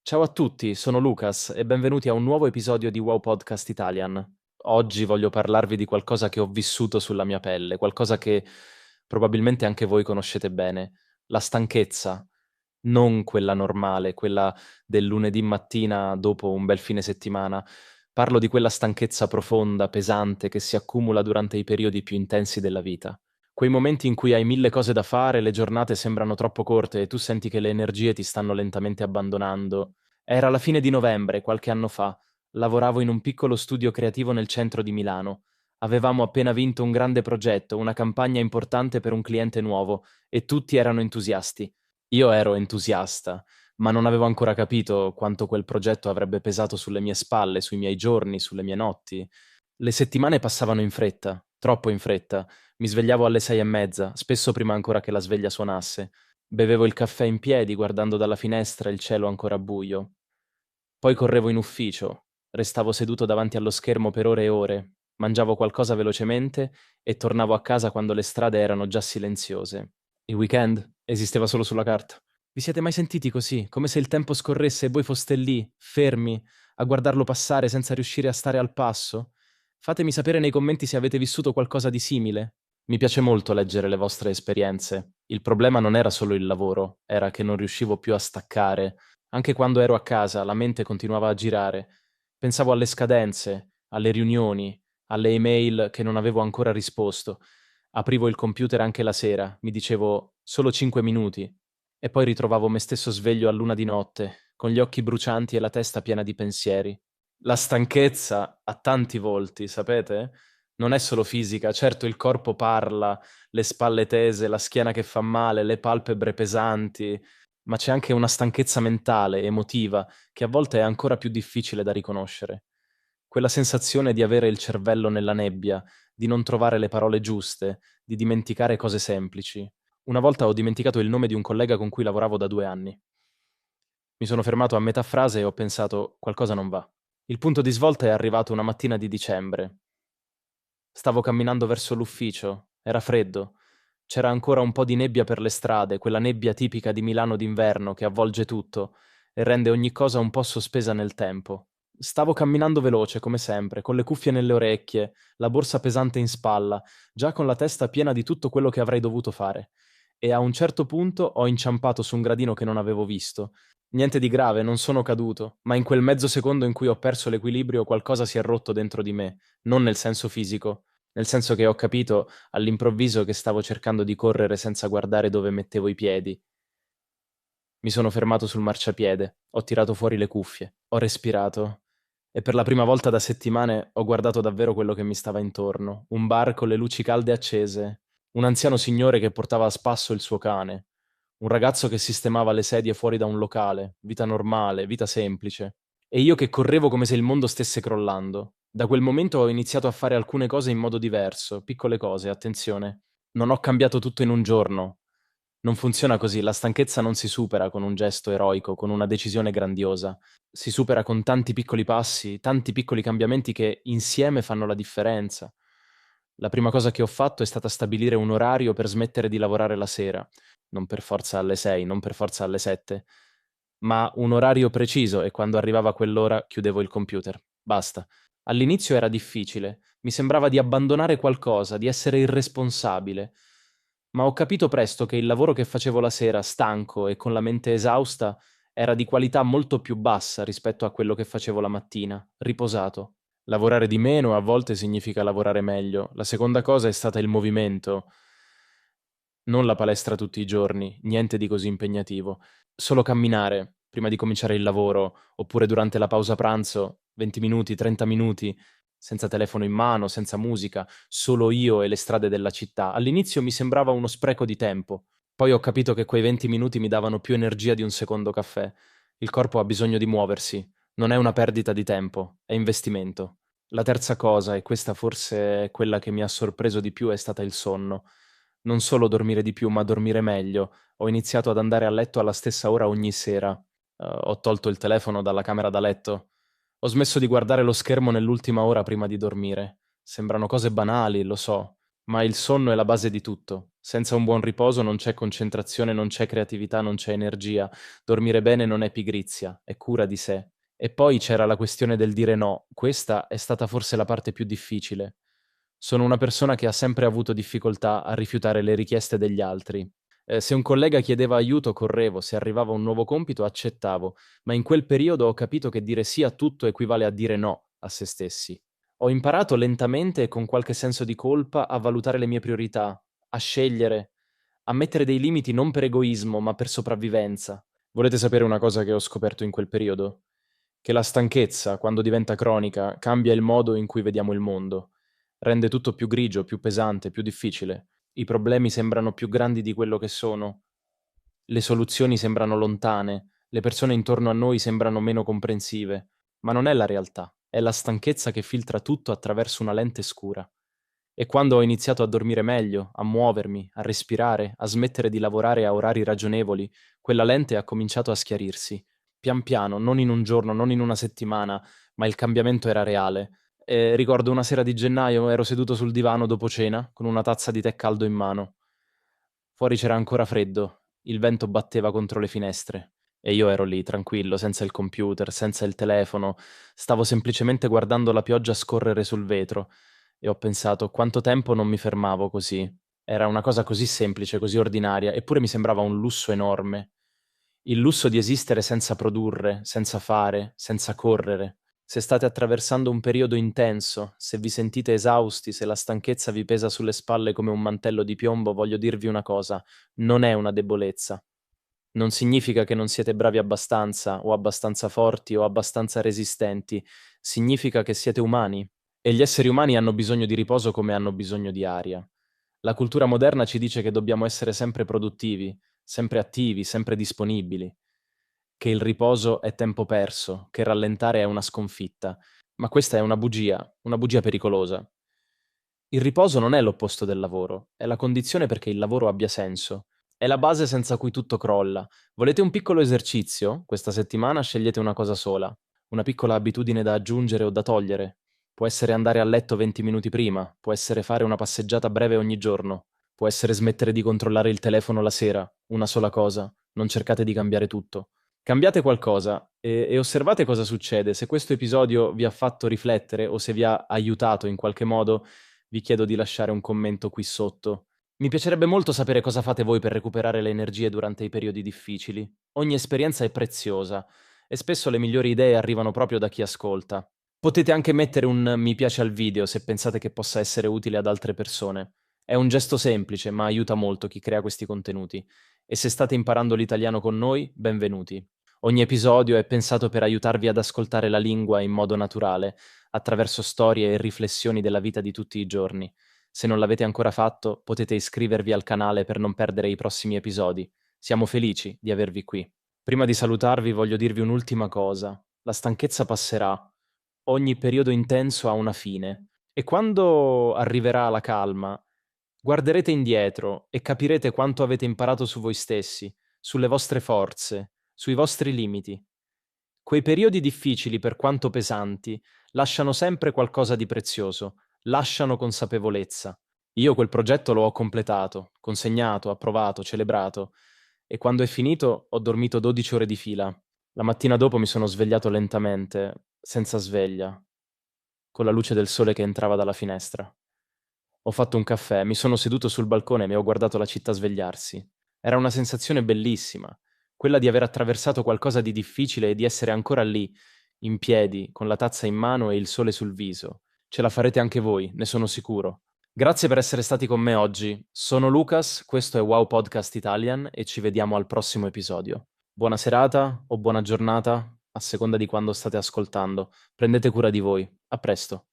Ciao a tutti, sono Lucas e benvenuti a un nuovo episodio di Wow Podcast Italian. Oggi voglio parlarvi di qualcosa che ho vissuto sulla mia pelle, qualcosa che probabilmente anche voi conoscete bene, la stanchezza, non quella normale, quella del lunedì mattina dopo un bel fine settimana. Parlo di quella stanchezza profonda, pesante, che si accumula durante i periodi più intensi della vita. Quei momenti in cui hai mille cose da fare, le giornate sembrano troppo corte e tu senti che le energie ti stanno lentamente abbandonando. Era la fine di novembre, qualche anno fa. Lavoravo in un piccolo studio creativo nel centro di Milano. Avevamo appena vinto un grande progetto, una campagna importante per un cliente nuovo, e tutti erano entusiasti. Io ero entusiasta, ma non avevo ancora capito quanto quel progetto avrebbe pesato sulle mie spalle, sui miei giorni, sulle mie notti. Le settimane passavano in fretta, troppo in fretta. Mi svegliavo alle 6:30, spesso prima ancora che la sveglia suonasse. Bevevo il caffè in piedi, guardando dalla finestra il cielo ancora buio. Poi correvo in ufficio, restavo seduto davanti allo schermo per ore e ore, mangiavo qualcosa velocemente e tornavo a casa quando le strade erano già silenziose. Il weekend esisteva solo sulla carta. Vi siete mai sentiti così, come se il tempo scorresse e voi foste lì, fermi, a guardarlo passare senza riuscire a stare al passo? Fatemi sapere nei commenti se avete vissuto qualcosa di simile. Mi piace molto leggere le vostre esperienze. Il problema non era solo il lavoro, era che non riuscivo più a staccare. Anche quando ero a casa, la mente continuava a girare. Pensavo alle scadenze, alle riunioni, alle email che non avevo ancora risposto. Aprivo il computer anche la sera, mi dicevo solo 5 minuti, e poi ritrovavo me stesso sveglio a luna di notte, con gli occhi brucianti e la testa piena di pensieri. La stanchezza ha tanti volti, sapete? Non è solo fisica, certo il corpo parla, le spalle tese, la schiena che fa male, le palpebre pesanti, ma c'è anche una stanchezza mentale, emotiva, che a volte è ancora più difficile da riconoscere. Quella sensazione di avere il cervello nella nebbia, di non trovare le parole giuste, di dimenticare cose semplici. Una volta ho dimenticato il nome di un collega con cui lavoravo da 2 anni. Mi sono fermato a metà frase e ho pensato qualcosa non va. Il punto di svolta è arrivato una mattina di dicembre. Stavo camminando verso l'ufficio, era freddo. C'era ancora un po' di nebbia per le strade, quella nebbia tipica di Milano d'inverno che avvolge tutto e rende ogni cosa un po' sospesa nel tempo. Stavo camminando veloce, come sempre, con le cuffie nelle orecchie, la borsa pesante in spalla, già con la testa piena di tutto quello che avrei dovuto fare. E a un certo punto ho inciampato su un gradino che non avevo visto. Niente di grave, non sono caduto, ma in quel mezzo secondo in cui ho perso l'equilibrio qualcosa si è rotto dentro di me, non nel senso fisico, nel senso che ho capito all'improvviso che stavo cercando di correre senza guardare dove mettevo i piedi. Mi sono fermato sul marciapiede, ho tirato fuori le cuffie, ho respirato e per la prima volta da settimane ho guardato davvero quello che mi stava intorno. Un bar con le luci calde accese, un anziano signore che portava a spasso il suo cane, un ragazzo che sistemava le sedie fuori da un locale, vita normale, vita semplice. E io che correvo come se il mondo stesse crollando. Da quel momento ho iniziato a fare alcune cose in modo diverso, piccole cose, attenzione. Non ho cambiato tutto in un giorno. Non funziona così, la stanchezza non si supera con un gesto eroico, con una decisione grandiosa. Si supera con tanti piccoli passi, tanti piccoli cambiamenti che insieme fanno la differenza. La prima cosa che ho fatto è stata stabilire un orario per smettere di lavorare la sera, non per forza alle 6, non per forza alle 7, ma un orario preciso e quando arrivava quell'ora chiudevo il computer. Basta. All'inizio era difficile, mi sembrava di abbandonare qualcosa, di essere irresponsabile, ma ho capito presto che il lavoro che facevo la sera, stanco e con la mente esausta, era di qualità molto più bassa rispetto a quello che facevo la mattina, riposato. Lavorare di meno a volte significa lavorare meglio. La seconda cosa è stata il movimento. Non la palestra tutti i giorni, niente di così impegnativo. Solo camminare prima di cominciare il lavoro, oppure durante la pausa pranzo, 20 minuti, 30 minuti, senza telefono in mano, senza musica, solo io e le strade della città. All'inizio mi sembrava uno spreco di tempo. Poi ho capito che quei 20 minuti mi davano più energia di un secondo caffè. Il corpo ha bisogno di muoversi. Non è una perdita di tempo, è investimento. La terza cosa, e questa forse è quella che mi ha sorpreso di più, è stata il sonno. Non solo dormire di più, ma dormire meglio. Ho iniziato ad andare a letto alla stessa ora ogni sera. Ho tolto il telefono dalla camera da letto. Ho smesso di guardare lo schermo nell'ultima ora prima di dormire. Sembrano cose banali, lo so, ma il sonno è la base di tutto. Senza un buon riposo non c'è concentrazione, non c'è creatività, non c'è energia. Dormire bene non è pigrizia, è cura di sé. E poi c'era la questione del dire no. Questa è stata forse la parte più difficile. Sono una persona che ha sempre avuto difficoltà a rifiutare le richieste degli altri. Se un collega chiedeva aiuto, correvo, se arrivava un nuovo compito, accettavo, ma in quel periodo ho capito che dire sì a tutto equivale a dire no a se stessi. Ho imparato lentamente e con qualche senso di colpa a valutare le mie priorità, a scegliere, a mettere dei limiti non per egoismo, ma per sopravvivenza. Volete sapere una cosa che ho scoperto in quel periodo? Che la stanchezza, quando diventa cronica, cambia il modo in cui vediamo il mondo. Rende tutto più grigio, più pesante, più difficile. I problemi sembrano più grandi di quello che sono. Le soluzioni sembrano lontane. Le persone intorno a noi sembrano meno comprensive. Ma non è la realtà. È la stanchezza che filtra tutto attraverso una lente scura. E quando ho iniziato a dormire meglio, a muovermi, a respirare, a smettere di lavorare a orari ragionevoli, quella lente ha cominciato a schiarirsi. Pian piano, non in un giorno, non in una settimana, ma il cambiamento era reale. E ricordo una sera di gennaio ero seduto sul divano dopo cena, con una tazza di tè caldo in mano. Fuori c'era ancora freddo, il vento batteva contro le finestre e io ero lì, tranquillo, senza il computer, senza il telefono, stavo semplicemente guardando la pioggia scorrere sul vetro e ho pensato quanto tempo non mi fermavo così. Era una cosa così semplice, così ordinaria, eppure mi sembrava un lusso enorme. Il lusso di esistere senza produrre, senza fare, senza correre. Se state attraversando un periodo intenso, se vi sentite esausti, se la stanchezza vi pesa sulle spalle come un mantello di piombo, voglio dirvi una cosa, non è una debolezza. Non significa che non siete bravi abbastanza, o abbastanza forti, o abbastanza resistenti. Significa che siete umani. E gli esseri umani hanno bisogno di riposo come hanno bisogno di aria. La cultura moderna ci dice che dobbiamo essere sempre produttivi, sempre attivi, sempre disponibili, che il riposo è tempo perso, che rallentare è una sconfitta. Ma questa è una bugia pericolosa. Il riposo non è l'opposto del lavoro, è la condizione perché il lavoro abbia senso. È la base senza cui tutto crolla. Volete un piccolo esercizio? Questa settimana scegliete una cosa sola, una piccola abitudine da aggiungere o da togliere. Può essere andare a letto 20 minuti prima, può essere fare una passeggiata breve ogni giorno, può essere smettere di controllare il telefono la sera, una sola cosa, non cercate di cambiare tutto. Cambiate qualcosa e osservate cosa succede. Se questo episodio vi ha fatto riflettere o se vi ha aiutato in qualche modo, vi chiedo di lasciare un commento qui sotto. Mi piacerebbe molto sapere cosa fate voi per recuperare le energie durante i periodi difficili. Ogni esperienza è preziosa e spesso le migliori idee arrivano proprio da chi ascolta. Potete anche mettere un mi piace al video se pensate che possa essere utile ad altre persone. È un gesto semplice, ma aiuta molto chi crea questi contenuti. E se state imparando l'italiano con noi, benvenuti. Ogni episodio è pensato per aiutarvi ad ascoltare la lingua in modo naturale, attraverso storie e riflessioni della vita di tutti i giorni. Se non l'avete ancora fatto, potete iscrivervi al canale per non perdere i prossimi episodi. Siamo felici di avervi qui. Prima di salutarvi voglio dirvi un'ultima cosa. La stanchezza passerà. Ogni periodo intenso ha una fine. E quando arriverà la calma, guarderete indietro e capirete quanto avete imparato su voi stessi, sulle vostre forze, sui vostri limiti. Quei periodi difficili, per quanto pesanti, lasciano sempre qualcosa di prezioso, lasciano consapevolezza. Io quel progetto lo ho completato, consegnato, approvato, celebrato, e quando è finito ho dormito 12 ore di fila. La mattina dopo mi sono svegliato lentamente, senza sveglia, con la luce del sole che entrava dalla finestra. Ho fatto un caffè, mi sono seduto sul balcone e ho guardato la città svegliarsi. Era una sensazione bellissima, quella di aver attraversato qualcosa di difficile e di essere ancora lì, in piedi, con la tazza in mano e il sole sul viso. Ce la farete anche voi, ne sono sicuro. Grazie per essere stati con me oggi. Sono Lucas, questo è Wow Podcast Italian e ci vediamo al prossimo episodio. Buona serata o buona giornata, a seconda di quando state ascoltando. Prendete cura di voi. A presto.